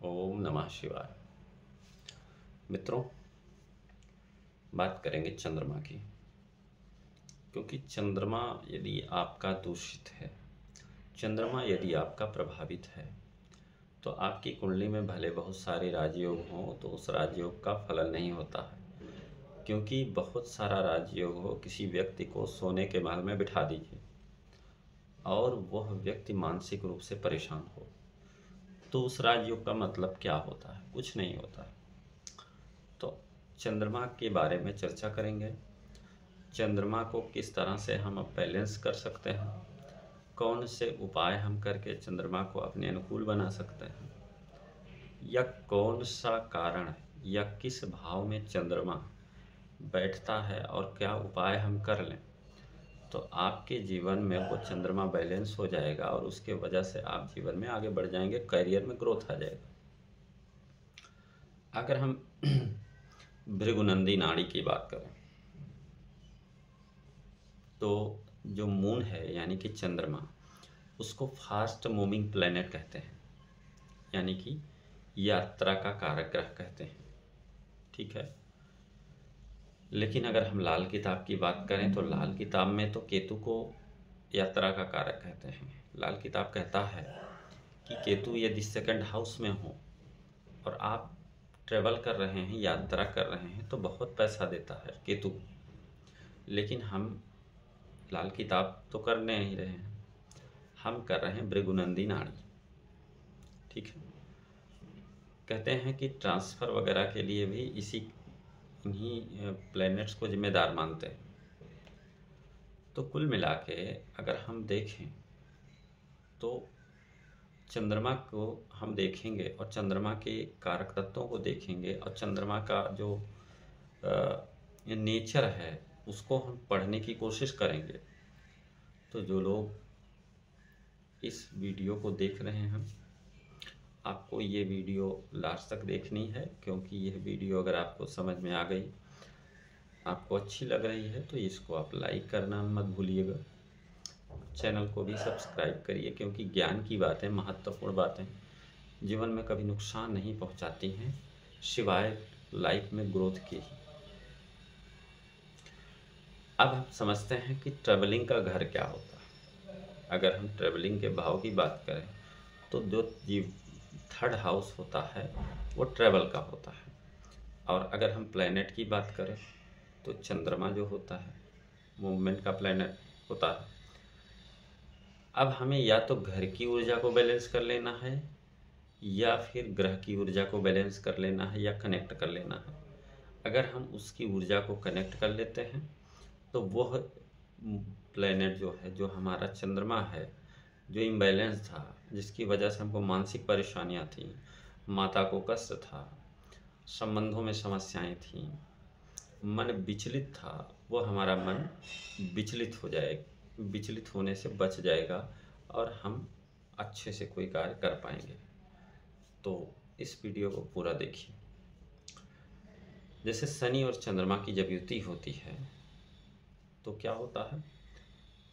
ओम नमः शिवाय। मित्रों, बात करेंगे चंद्रमा की, क्योंकि चंद्रमा यदि आपका दूषित है, चंद्रमा यदि आपका प्रभावित है, तो आपकी कुंडली में भले बहुत सारे राजयोग हों तो उस राजयोग का फलन नहीं होता है। क्योंकि बहुत सारा राजयोग हो, किसी व्यक्ति को सोने के महल में बिठा दीजिए और वह व्यक्ति मानसिक रूप से परेशान हो, तो उस राजयोग का मतलब क्या होता है? कुछ नहीं होता है। तो चंद्रमा के बारे में चर्चा करेंगे। चंद्रमा को किस तरह से हम बैलेंस कर सकते हैं, कौन से उपाय हम करके चंद्रमा को अपने अनुकूल बना सकते हैं, या कौन सा कारण या किस भाव में चंद्रमा बैठता है और क्या उपाय हम कर लें तो आपके जीवन में वो चंद्रमा बैलेंस हो जाएगा और उसके वजह से आप जीवन में आगे बढ़ जाएंगे, करियर में ग्रोथ आ जाएगा। अगर हम भृगुनंदी नाड़ी की बात करें तो जो मून है यानी कि चंद्रमा, उसको फास्ट मूविंग प्लेनेट कहते हैं, यानी कि यात्रा का कारक ग्रह कहते हैं। ठीक है, लेकिन अगर हम लाल किताब की बात करें तो लाल किताब में तो केतु को यात्रा का कारक कहते हैं। लाल किताब कहता है कि केतु यदि सेकंड हाउस में हो और आप ट्रेवल कर रहे हैं, यात्रा कर रहे हैं, तो बहुत पैसा देता है केतु। लेकिन हम लाल किताब तो कर नहीं रहे हैं, हम कर रहे हैं भृगुनंदी नाड़ी। ठीक है, कहते हैं कि ट्रांसफ़र वगैरह के लिए भी इन्हीं प्लैनेट्स को जिम्मेदार मानते हैं। तो कुल मिला के अगर हम देखें तो चंद्रमा को हम देखेंगे और चंद्रमा के कारक तत्वों को देखेंगे और चंद्रमा का जो नेचर है उसको हम पढ़ने की कोशिश करेंगे। तो जो लोग इस वीडियो को देख रहे हैं, आपको ये वीडियो लास्ट तक देखनी है, क्योंकि यह वीडियो अगर आपको समझ में आ गई, आपको अच्छी लग रही है, तो इसको आप लाइक करना मत भूलिएगा। चैनल को भी सब्सक्राइब करिए, क्योंकि ज्ञान की बातें, महत्वपूर्ण बातें जीवन में कभी नुकसान नहीं पहुंचाती हैं, सिवाय लाइफ में ग्रोथ के ही। अब हम समझते हैं कि ट्रैवलिंग का घर क्या होता है। अगर हम ट्रैवलिंग के भाव की बात करें तो जो थर्ड हाउस होता है वो ट्रैवल का होता है। और अगर हम प्लैनेट की बात करें तो चंद्रमा जो होता है मूवमेंट का प्लैनेट होता है। अब हमें या तो घर की ऊर्जा को बैलेंस कर लेना है, या फिर ग्रह की ऊर्जा को बैलेंस कर लेना है, या कनेक्ट कर लेना है। अगर हम उसकी ऊर्जा को कनेक्ट कर लेते हैं तो वह प्लैनेट जो है, जो हमारा चंद्रमा है, जो इम्बैलेंस था, जिसकी वजह से हमको मानसिक परेशानियां थी, माता को कष्ट था, संबंधों में समस्याएं थीं, मन विचलित था, वो हमारा मन विचलित हो जाएगा, विचलित होने से बच जाएगा और हम अच्छे से कोई कार्य कर पाएंगे। तो इस वीडियो को पूरा देखिए। जैसे शनि और चंद्रमा की जब युति होती है तो क्या होता है,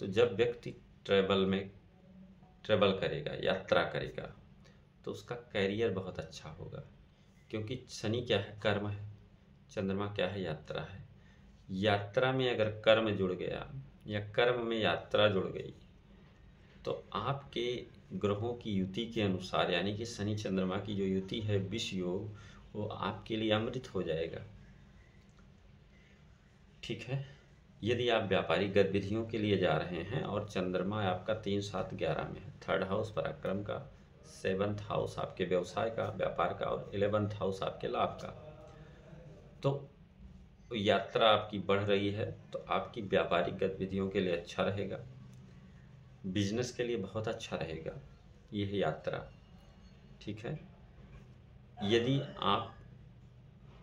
तो जब व्यक्ति ट्रेवल करेगा, यात्रा करेगा, तो उसका कैरियर बहुत अच्छा होगा। क्योंकि शनि क्या है? कर्म है। चंद्रमा क्या है? यात्रा है। यात्रा में अगर कर्म जुड़ गया या कर्म में यात्रा जुड़ गई तो आपके ग्रहों की युति के अनुसार, यानी कि शनि चंद्रमा की जो युति है विष योग, वो आपके लिए अमृत हो जाएगा। ठीक है, यदि आप व्यापारिक गतिविधियों के लिए जा रहे हैं और चंद्रमा आपका 3, 7, 11 में है, थर्ड हाउस पराक्रम का, 7th हाउस आपके व्यवसाय का, व्यापार का, और 11th हाउस आपके लाभ का, तो यात्रा आपकी बढ़ रही है तो आपकी व्यापारिक गतिविधियों के लिए अच्छा रहेगा, बिजनेस के लिए बहुत अच्छा रहेगा यह यात्रा। ठीक है, यदि आप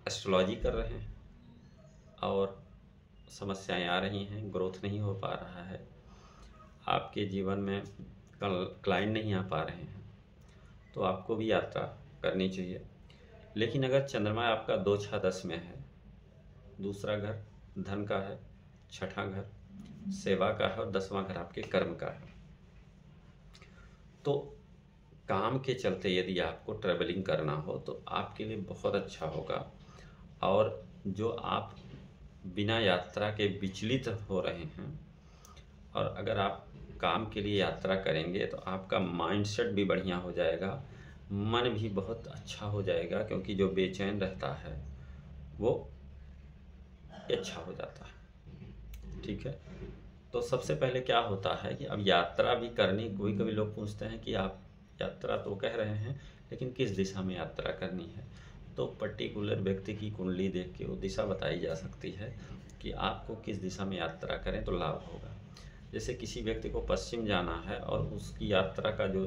एस्ट्रोलॉजी कर रहे हैं और समस्याएं आ रही हैं, ग्रोथ नहीं हो पा रहा है, आपके जीवन में क्लाइंट नहीं आ पा रहे हैं, तो आपको भी यात्रा करनी चाहिए। लेकिन अगर चंद्रमा आपका 2, 6, 10 में है, दूसरा घर धन का है, छठा घर सेवा का है और 10वां घर आपके कर्म का है, तो काम के चलते यदि आपको ट्रैवलिंग करना हो तो आपके लिए बहुत अच्छा होगा। और जो आप बिना यात्रा के विचलित हो रहे हैं, और अगर आप काम के लिए यात्रा करेंगे तो आपका माइंडसेट भी बढ़िया हो जाएगा, मन भी बहुत अच्छा हो जाएगा, क्योंकि जो बेचैन रहता है वो अच्छा हो जाता है। ठीक है, तो सबसे पहले क्या होता है कि अब यात्रा भी करनी, कोई कभी लोग पूछते हैं कि आप यात्रा तो कह रहे हैं लेकिन किस दिशा में यात्रा करनी है, तो पर्टिकुलर व्यक्ति की कुंडली देख के वो दिशा बताई जा सकती है कि आपको किस दिशा में यात्रा करें तो लाभ होगा। जैसे किसी व्यक्ति को पश्चिम जाना है और उसकी यात्रा का जो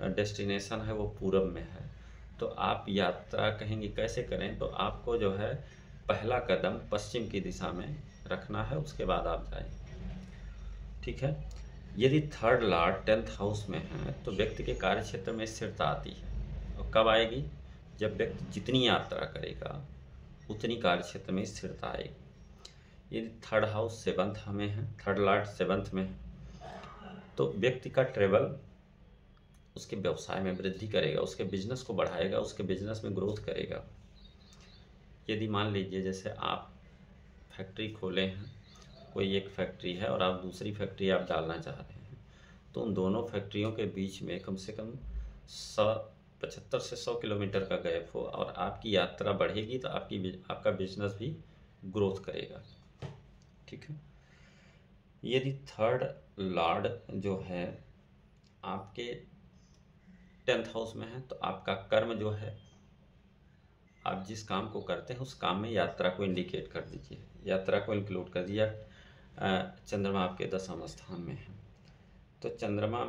डेस्टिनेशन है वो पूरब में है, तो आप यात्रा कहेंगे कैसे करें, तो आपको जो है पहला कदम पश्चिम की दिशा में रखना है, उसके बाद आप जाएं। ठीक है, यदि थर्ड लॉर्ड 10th हाउस में है तो व्यक्ति के कार्य क्षेत्र में स्थिरता आती है। और कब आएगी, जब व्यक्ति जितनी यात्रा करेगा उतनी कार्य क्षेत्र में स्थिरता आएगी। यदि थर्ड हाउस 7th में है, थर्ड लॉर्ड 7th में है, तो व्यक्ति का ट्रेवल उसके व्यवसाय में वृद्धि करेगा, उसके बिजनेस को बढ़ाएगा, उसके बिजनेस में ग्रोथ करेगा। यदि मान लीजिए जैसे आप फैक्ट्री खोले हैं, कोई एक फैक्ट्री है और आप दूसरी फैक्ट्री आप डालना चाह रहे हैं, तो उन दोनों फैक्ट्रियों के बीच में कम से कम 75 से 100 किलोमीटर का गैप हो और आपकी यात्रा बढ़ेगी तो आपका बिजनेस भी ग्रोथ करेगा। ठीक है, यदि थर्ड लॉर्ड जो है आपके 10th हाउस में है तो आपका कर्म जो है, आप जिस काम को करते हैं उस काम में यात्रा को इंडिकेट कर दीजिए, यात्रा को इंक्लूड कर दिया। चंद्रमा आपके 10वें स्थान में है, तो चंद्रमा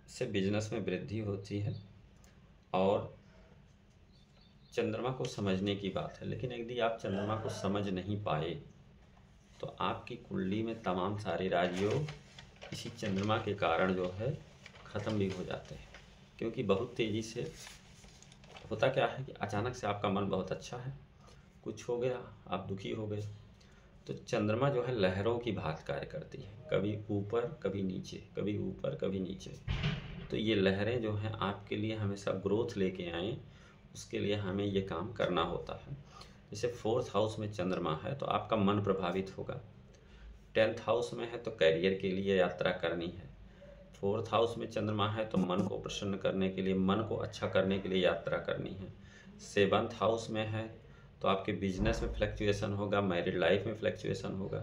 से बिजनेस में वृद्धि होती है और चंद्रमा को समझने की बात है। लेकिन यदि आप चंद्रमा को समझ नहीं पाए तो आपकी कुंडली में तमाम सारे राजयोग इसी चंद्रमा के कारण जो है ख़त्म भी हो जाते हैं। क्योंकि बहुत तेज़ी से होता क्या है कि अचानक से आपका मन बहुत अच्छा है, कुछ हो गया, आप दुखी हो गए, तो चंद्रमा जो है लहरों की भांति कार्य करती है, कभी ऊपर कभी नीचे, कभी ऊपर कभी नीचे। तो ये लहरें जो हैं आपके लिए हमेशा ग्रोथ लेके आएँ, उसके लिए हमें ये काम करना होता है। जैसे 4th हाउस में चंद्रमा है तो आपका मन प्रभावित होगा, 10th हाउस में है तो करियर के लिए यात्रा करनी है, 4th हाउस में चंद्रमा है तो मन को प्रसन्न करने के लिए, मन को अच्छा करने के लिए यात्रा करनी है, 7th हाउस में है तो आपके बिजनेस में फ्लक्चुएशन होगा, मैरिड लाइफ में फ्लक्चुएशन होगा।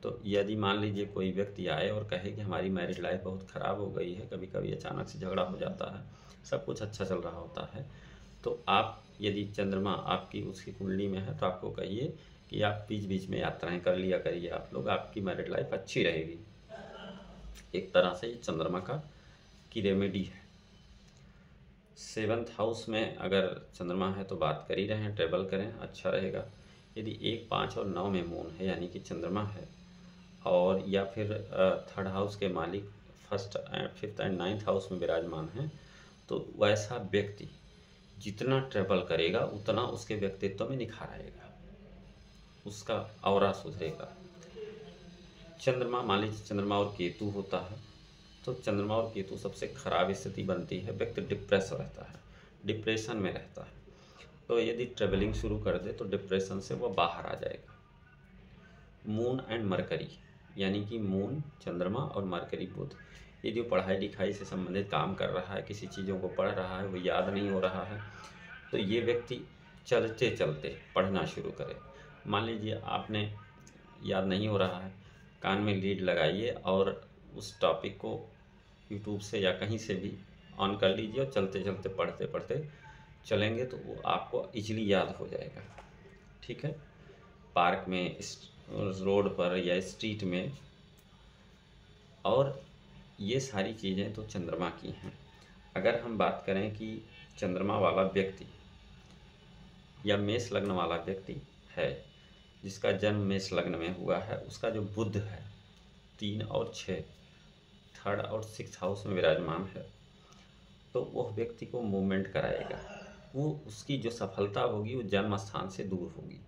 तो यदि मान लीजिए कोई व्यक्ति आए और कहे कि हमारी मैरिड लाइफ बहुत ख़राब हो गई है, कभी कभी अचानक से झगड़ा हो जाता है, सब कुछ अच्छा चल रहा होता है, तो आप यदि चंद्रमा आपकी उसकी कुंडली में है तो आपको कहिए कि आप बीच बीच में यात्राएं कर लिया करिए, आप लोग, आपकी मैरिड लाइफ अच्छी रहेगी। एक तरह से ये चंद्रमा की रेमेडी है। 7th हाउस में अगर चंद्रमा है तो बात कर ही रहे हैं, ट्रेवल करें, अच्छा रहेगा। यदि 1, 5 और 9 में मून है यानी कि चंद्रमा है, और या फिर थर्ड हाउस के मालिक 1st, 5th and 9th house में विराजमान है, तो वैसा व्यक्ति जितना ट्रेवल करेगा उतना उसके व्यक्तित्व में निखार आएगा, उसका ऑरा सुधरेगा। चंद्रमा, मान लीजिए चंद्रमा और केतु होता है तो चंद्रमा और केतु सबसे खराब स्थिति बनती है, व्यक्ति डिप्रेस रहता है, डिप्रेशन में रहता है। तो यदि ट्रेवलिंग शुरू कर दे तो डिप्रेशन से वह बाहर आ जाएगा। मून एंड मरकरी यानी कि मून चंद्रमा और मरकरी बुध, यदि वो पढ़ाई लिखाई से संबंधित काम कर रहा है, किसी चीज़ों को पढ़ रहा है, वो याद नहीं हो रहा है, तो ये व्यक्ति चलते चलते पढ़ना शुरू करे। मान लीजिए आपने याद नहीं हो रहा है, कान में लीड लगाइए और उस टॉपिक को यूट्यूब से या कहीं से भी ऑन कर लीजिए और चलते चलते पढ़ते पढ़ते चलेंगे तो वो आपको इजीली याद हो जाएगा। ठीक है, पार्क में, रोड पर या स्ट्रीट में, और ये सारी चीज़ें तो चंद्रमा की हैं। अगर हम बात करें कि चंद्रमा वाला व्यक्ति या मेष लग्न वाला व्यक्ति है, जिसका जन्म मेष लग्न में हुआ है, उसका जो बुध है 3 और 6, 3rd और 6th हाउस में विराजमान है, तो वह व्यक्ति को मूवमेंट कराएगा। वो उसकी जो सफलता होगी वो जन्म स्थान से दूर होगी।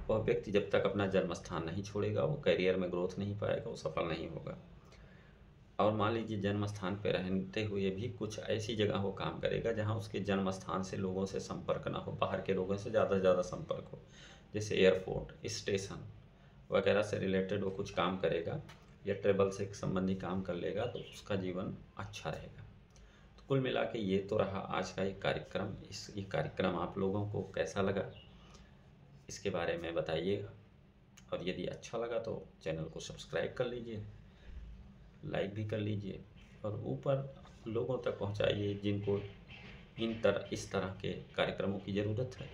वह व्यक्ति जब तक अपना जन्म स्थान नहीं छोड़ेगा वो करियर में ग्रोथ नहीं पाएगा, वो सफल नहीं होगा। और मान लीजिए जन्म स्थान पर रहते हुए भी कुछ ऐसी जगह वो काम करेगा जहाँ उसके जन्म स्थान से लोगों से संपर्क ना हो, बाहर के लोगों से ज़्यादा से ज़्यादा संपर्क हो, जैसे एयरपोर्ट, स्टेशन वगैरह से रिलेटेड वो कुछ काम करेगा या ट्रेवल से संबंधी काम कर लेगा तो उसका जीवन अच्छा रहेगा। तो कुल मिला के ये तो रहा आज का एक कार्यक्रम। ये कार्यक्रम आप लोगों को कैसा लगा इसके बारे में बताइएगा, और यदि अच्छा लगा तो चैनल को सब्सक्राइब कर लीजिए, लाइक भी कर लीजिए और ऊपर लोगों तक पहुंचाइए जिनको इस तरह के कार्यक्रमों की ज़रूरत है।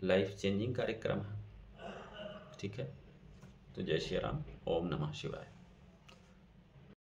लाइफ चेंजिंग कार्यक्रम है, ठीक है। तो जय श्री राम, ओम नमः शिवाय।